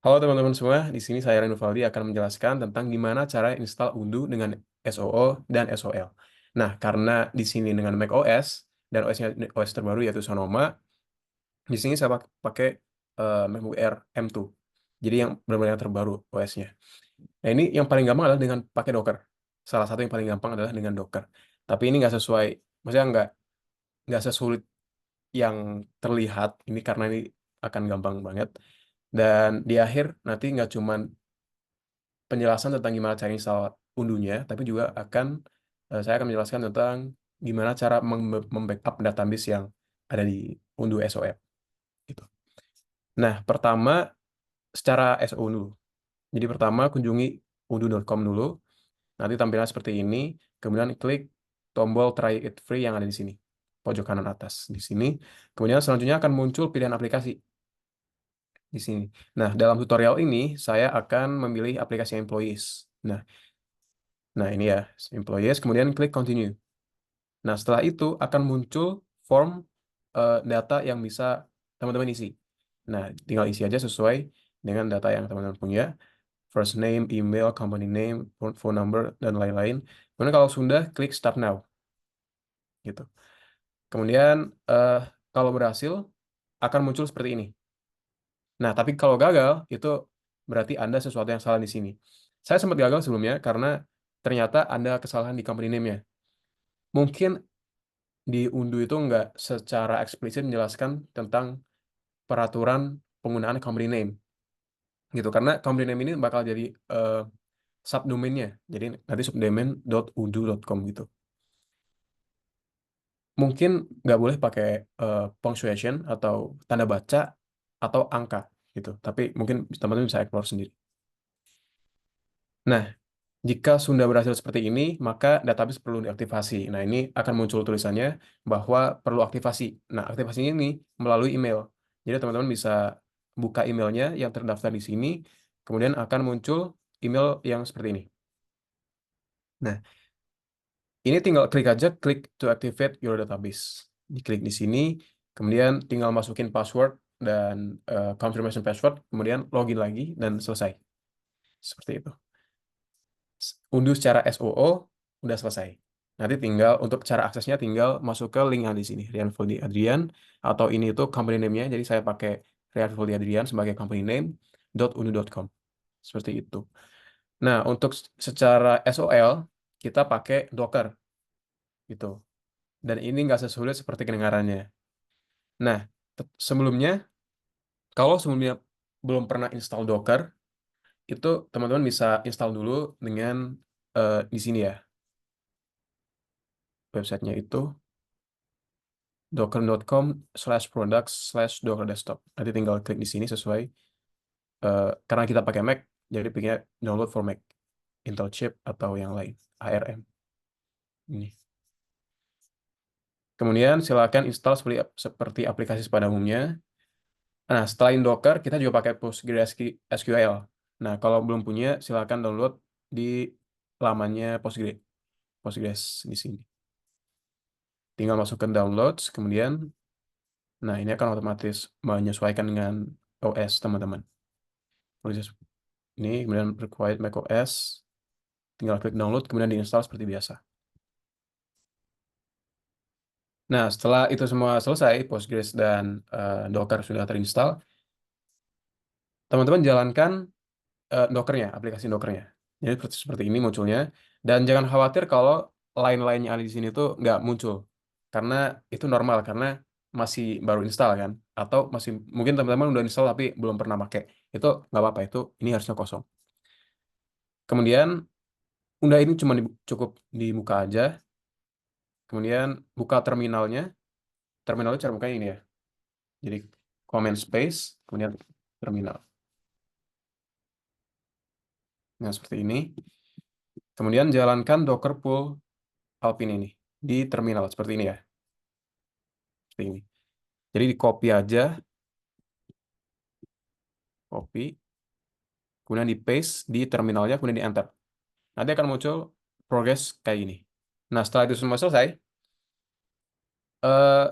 Halo teman-teman semua, di sini saya Renufaldi akan menjelaskan tentang gimana cara install Undo dengan SOO dan SOL. Nah, karena di sini dengan macOS dan OS-nya OS terbaru yaitu Sonoma, di sini saya pakai MacBook Air M2. Jadi yang benar-benar yang terbaru OS-nya. Nah, ini yang paling gampang adalah dengan pakai Docker. Salah satu yang paling gampang adalah dengan Docker. Tapi ini nggak sesuai, maksudnya nggak sesulit yang terlihat. Ini karena ini akan gampang banget. Dan di akhir nanti nggak cuman penjelasan tentang gimana cara install undunya, tapi juga saya akan menjelaskan tentang gimana cara membackup database yang ada di undu SOL gitu. Nah, pertama secara SO dulu. Jadi pertama kunjungi undu.com dulu, nanti tampilan seperti ini, kemudian klik tombol try it free yang ada di sini, pojok kanan atas di sini. Kemudian selanjutnya akan muncul pilihan aplikasi di sini. Nah, dalam tutorial ini saya akan memilih aplikasi Employees. Nah, Nah, ini ya, employees, kemudian klik continue. Nah, setelah itu akan muncul form data yang bisa teman-teman isi. Nah, tinggal isi aja sesuai dengan data yang teman-teman punya. First name, email, company name, phone number, dan lain-lain. Kemudian kalau sudah, klik start now. Gitu. Kemudian, eh, kalau berhasil, akan muncul seperti ini. Nah, tapi kalau gagal, itu berarti Anda sesuatu yang salah di sini. Saya sempat gagal sebelumnya karena ternyata ada kesalahan di company name-nya. Mungkin di Undu itu nggak secara eksplisit menjelaskan tentang peraturan penggunaan company name gitu, karena company name ini bakal jadi subdomainnya, jadi nanti subdomain.undo.com gitu. Mungkin nggak boleh pakai punctuation atau tanda baca atau angka gitu, tapi mungkin teman-teman bisa explore sendiri. Nah, jika sudah berhasil seperti ini, maka database perlu diaktifasi. Nah, ini akan muncul tulisannya bahwa perlu aktivasi. Nah, aktivasinya ini melalui email. Jadi, teman-teman bisa buka emailnya yang terdaftar di sini, kemudian akan muncul email yang seperti ini. Nah, ini tinggal klik aja, klik to activate your database. Diklik di sini, kemudian tinggal masukin password dan confirmation password, kemudian login lagi, dan selesai. Seperti itu. Unduh secara SOO udah selesai. Nanti tinggal untuk cara aksesnya tinggal masuk ke link yang di sini, Rian Fuldi Adrian, atau ini itu company name-nya. Jadi saya pakai Rian Fuldi Adrian sebagai company name .undu.com. Seperti itu. Nah, untuk secara SOL kita pakai Docker gitu. Dan ini nggak sesulit seperti kedengarannya. Nah, sebelumnya kalau sebelumnya belum pernah install Docker, itu teman-teman bisa install dulu dengan di sini ya. Websitenya itu docker.com/products/docker desktop. Nanti tinggal klik di sini sesuai karena kita pakai Mac, jadi pilihnya download for Mac, Intel chip atau yang lain, ARM. Ini. Kemudian silakan install seperti aplikasi pada umumnya. Nah, selain Docker, kita juga pakai PostgreSQL. Nah, kalau belum punya, silakan download di lamannya Postgres di sini. Tinggal masuk ke downloads, kemudian, nah ini akan otomatis menyesuaikan dengan OS teman-teman. Proses ini kemudian required macOS, tinggal klik download kemudian diinstal seperti biasa. Nah, setelah itu semua selesai, Postgres dan Docker sudah terinstall, teman-teman jalankan Dockernya, aplikasi Dockernya. Jadi seperti ini munculnya, dan jangan khawatir kalau lain-lain yang ada di sini tuh nggak muncul, karena itu normal karena masih baru install kan, atau masih mungkin teman-teman udah install tapi belum pernah pakai, itu nggak apa-apa, itu ini harusnya kosong. Kemudian udah ini cuma cukup dibuka aja. Kemudian buka terminalnya. Terminalnya cara bukanya ini ya. Jadi command space, kemudian terminal. Nah, seperti ini. Kemudian jalankan Docker pull Alpine ini di terminal seperti ini ya. Seperti ini. Jadi di copy aja, copy, kemudian di paste di terminalnya, kemudian di enter. Nanti akan muncul progress kayak gini. Nah, setelah itu semua selesai, eh,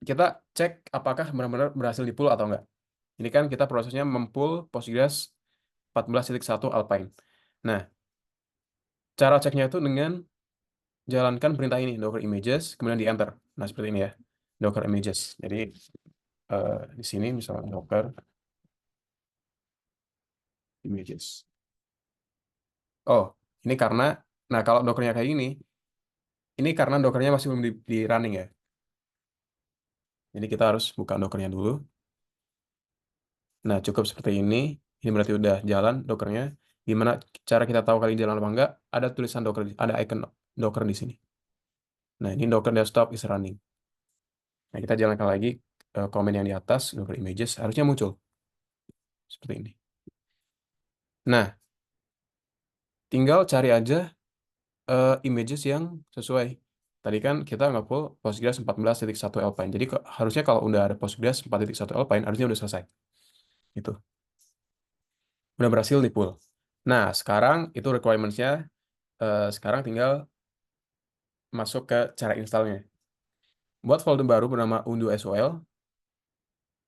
kita cek apakah benar-benar berhasil di pull atau enggak. Ini kan kita prosesnya mempull Postgres 14.1 Alpine. Nah, cara ceknya itu dengan jalankan perintah ini, docker images, kemudian di enter. Nah, seperti ini ya, docker images. Jadi, di sini misalnya docker images. Oh, ini karena, nah kalau dockernya kayak ini karena dockernya masih belum di running ya. Jadi kita harus buka dockernya dulu. Nah, cukup seperti ini. Ini berarti udah jalan dockernya. Gimana cara kita tahu kali jalan apa enggak? Ada tulisan docker, ada icon docker di sini. Nah, ini docker desktop is running. Nah, kita jalankan lagi komen yang di atas, docker images, harusnya muncul. Seperti ini. Nah, tinggal cari aja images yang sesuai. Tadi kan kita nggak full Postgres 14.1 Alpine. Jadi harusnya kalau udah ada Postgres 4.1 Alpine, harusnya udah selesai. Itu. Udah berhasil di pull. Nah, sekarang itu requirements-nya. Sekarang tinggal masuk ke cara installnya. Buat folder baru bernama Undo SOL.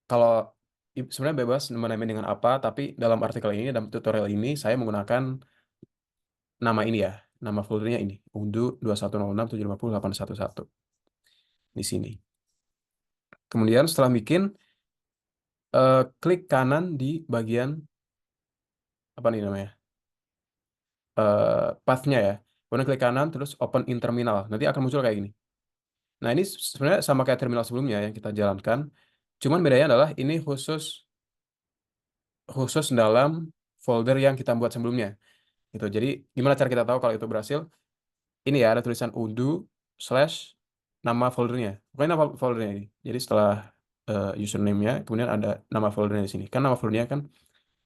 Kalau sebenarnya bebas menamain dengan apa, tapi dalam artikel ini, dalam tutorial ini, saya menggunakan nama ini ya. Nama foldernya ini. Undo 2106750811. Di sini. Kemudian setelah bikin, klik kanan di bagian, apa nih namanya? Path-nya ya. Kemudian klik kanan, terus open in terminal. Nanti akan muncul kayak gini. Nah, ini sebenarnya sama kayak terminal sebelumnya yang kita jalankan. Cuman bedanya adalah ini khusus dalam folder yang kita buat sebelumnya. Gitu. Jadi, gimana cara kita tahu kalau itu berhasil? Ini ya, ada tulisan undo slash nama foldernya. Pokoknya nama foldernya ini. Jadi, setelah username-nya, kemudian ada nama foldernya di sini. Kan nama foldernya kan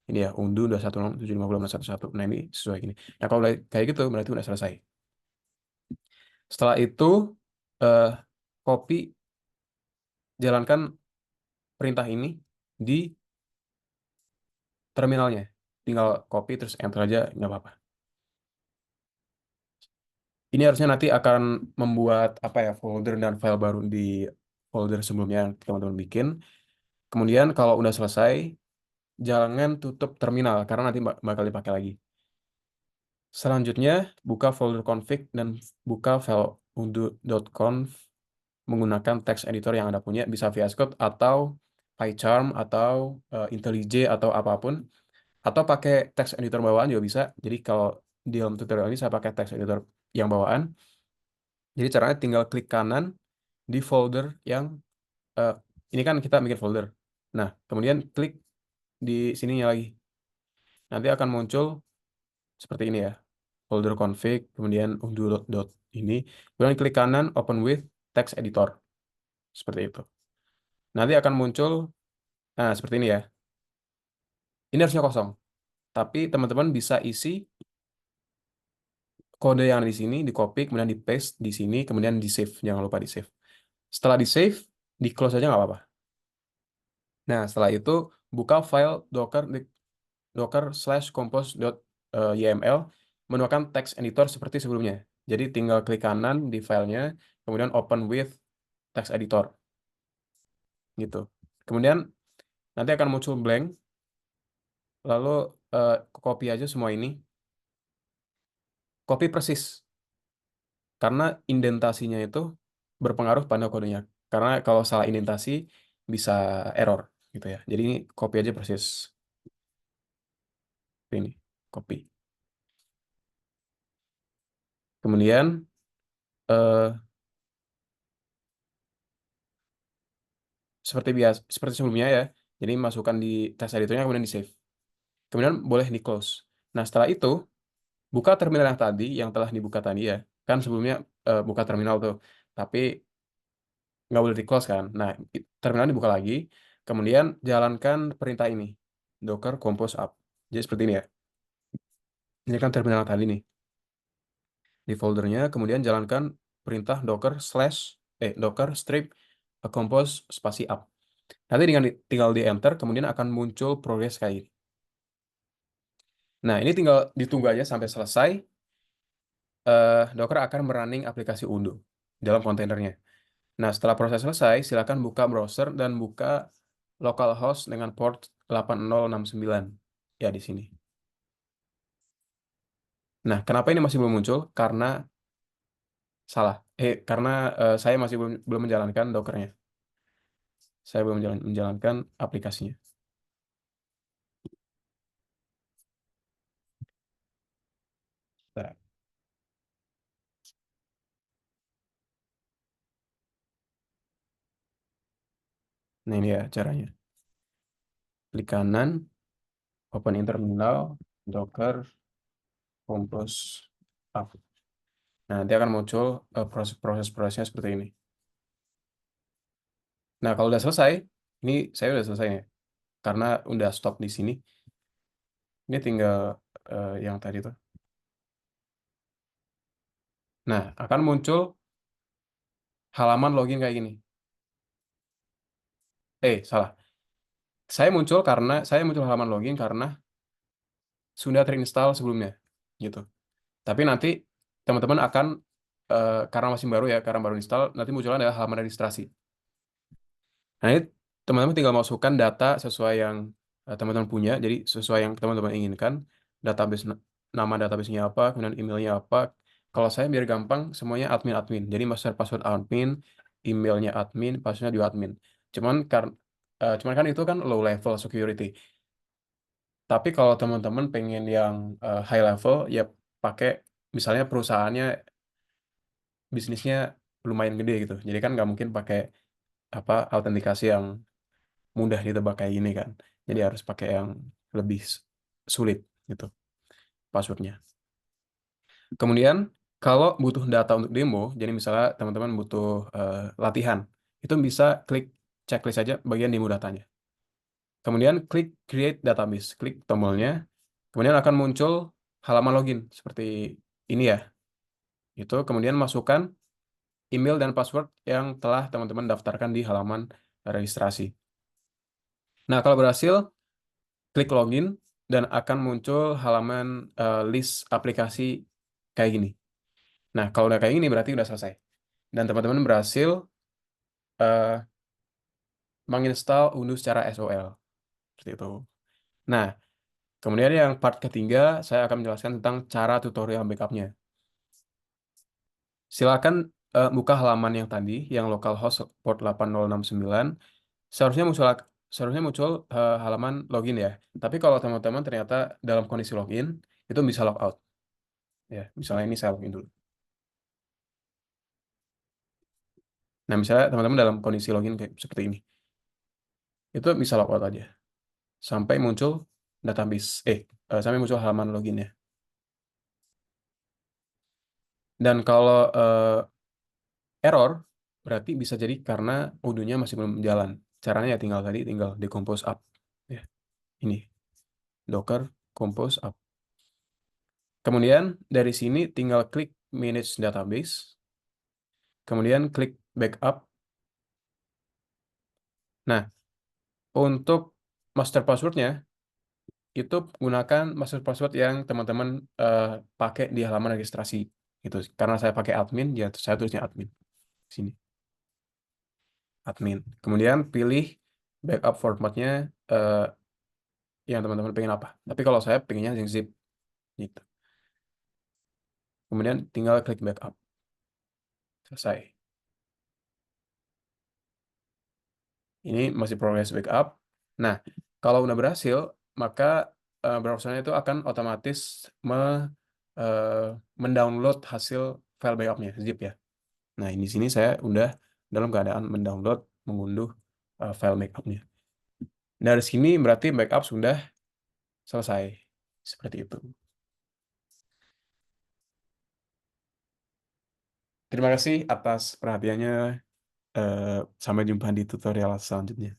ini ya, undo 216750611. Nah, ini sesuai gini. Nah, kalau kayak gitu, berarti udah selesai. Setelah itu, eh, copy, jalankan perintah ini di terminalnya. Tinggal copy terus enter aja, nggak apa-apa. Ini harusnya nanti akan membuat apa ya folder dan file baru di folder sebelumnya yang teman-teman bikin. Kemudian kalau udah selesai, jangan tutup terminal karena nanti bakal dipakai lagi. Selanjutnya, buka folder config dan buka file undo.conf menggunakan text editor yang Anda punya, bisa VS Code atau PyCharm atau IntelliJ atau apapun. Atau pakai text editor bawaan juga bisa. Jadi kalau di dalam tutorial ini saya pakai text editor yang bawaan. Jadi caranya tinggal klik kanan di folder yang eh, ini kan kita bikin folder. Nah, kemudian klik di sininya lagi. Nanti akan muncul seperti ini ya. Folder config, kemudian undo dot ini. Kemudian klik kanan open with text editor. Seperti itu. Nanti akan muncul nah seperti ini ya. Ini harusnya kosong. Tapi teman-teman bisa isi kode yang ada di sini, di copy, kemudian di paste di sini, kemudian di save. Jangan lupa di save. Setelah di save, di close aja nggak apa-apa. Nah, setelah itu buka file docker slash compose.yml menggunakan text editor seperti sebelumnya. Jadi tinggal klik kanan di filenya, kemudian open with text editor. Gitu. Kemudian nanti akan muncul blank, lalu copy aja semua ini. Copy persis. Karena indentasinya itu berpengaruh pada kodenya. Karena kalau salah indentasi bisa error gitu ya. Jadi ini copy aja persis ini, copy. Kemudian eh, seperti biasa, seperti sebelumnya ya. Jadi masukkan di text editornya kemudian di save. Kemudian boleh di close. Nah setelah itu buka terminal yang tadi yang telah dibuka tadi ya. Kan sebelumnya buka terminal tuh, tapi nggak boleh di close kan. Nah terminal dibuka lagi. Kemudian jalankan perintah ini, docker compose up. Jadi seperti ini ya. Ini kan terminal tadi nih. Di foldernya, kemudian jalankan perintah docker strip compose spasi up. Nanti dengan tinggal di enter, kemudian akan muncul progress kayak ini. Nah, ini tinggal ditunggu aja sampai selesai. Docker akan merunning aplikasi Undo dalam kontainernya. Nah, setelah proses selesai, silakan buka browser dan buka localhost dengan port 8069. Ya, di sini. Nah, kenapa ini masih belum muncul? Karena salah. Karena saya masih belum menjalankan Dockernya. Saya belum menjalankan aplikasinya. Nah, nah, ini ya caranya. Klik kanan, open in terminal, Docker, compose up. Nah, nanti akan muncul proses-prosesnya seperti ini. Nah, kalau udah selesai, ini saya udah selesai ya. Karena udah stop di sini. Ini tinggal yang tadi tuh. Nah, akan muncul halaman login kayak gini. Salah. Saya muncul halaman login karena sudah terinstall sebelumnya, gitu. Tapi nanti teman-teman akan karena masih baru ya, karena baru install, nanti munculnya adalah halaman registrasi. Nah, ini teman-teman tinggal masukkan data sesuai yang teman-teman punya, jadi sesuai yang teman-teman inginkan, database nama database-nya apa, kemudian emailnya apa. Kalau saya biar gampang, semuanya admin-admin. Jadi master password admin, emailnya admin, passwordnya juga admin. Cuman kan itu kan low level security. Tapi kalau teman-teman pengen yang high level, ya pakai misalnya perusahaannya bisnisnya lumayan gede gitu. Jadi kan nggak mungkin pakai apa autentikasi yang mudah ditebak kayak gini kan. Jadi harus pakai yang lebih sulit gitu passwordnya. Kemudian kalau butuh data untuk demo, jadi misalnya teman-teman butuh latihan, itu bisa klik checklist aja bagian demo datanya. Kemudian klik create database, klik tombolnya, kemudian akan muncul halaman login seperti ini ya. Itu kemudian masukkan email dan password yang telah teman-teman daftarkan di halaman registrasi. Nah, kalau berhasil, klik login dan akan muncul halaman list aplikasi kayak gini. Nah, kalau udah kayak gini berarti udah selesai. Dan teman-teman berhasil eh, menginstal Windows secara SOL. Seperti itu. Nah, kemudian yang part ketiga, saya akan menjelaskan tentang cara tutorial backupnya. Silakan buka halaman yang tadi, yang localhost port 8069. Seharusnya muncul seharusnya muncul halaman login ya. Tapi kalau teman-teman ternyata dalam kondisi login, itu bisa logout. Ya, misalnya ini saya login dulu. Nah, misalnya teman-teman dalam kondisi login kayak seperti ini. Itu bisa logout aja. Sampai muncul database. Sampai muncul halaman loginnya. Dan kalau error, berarti bisa jadi karena udunya masih belum jalan. Caranya ya tinggal decompose up. Ya, ini. Docker compose up. Kemudian dari sini tinggal klik manage database. Kemudian klik backup. Nah, untuk master passwordnya, itu gunakan master password yang teman-teman eh, pakai di halaman registrasi. Gitu. Karena saya pakai admin, ya saya tulisnya admin. Sini, admin. Kemudian pilih backup formatnya eh, yang teman-teman pengen apa. Tapi kalau saya pengennya yang zip. Gitu. Kemudian tinggal klik backup. Selesai. Ini masih progress backup. Nah, kalau udah berhasil, maka browsernya itu akan otomatis eh, mendownload hasil file backupnya, zip ya. Nah, di sini saya udah dalam keadaan mendownload, mengunduh file backupnya. Dari sini berarti backup sudah selesai. Seperti itu. Terima kasih atas perhatiannya. Sampai jumpa di tutorial selanjutnya.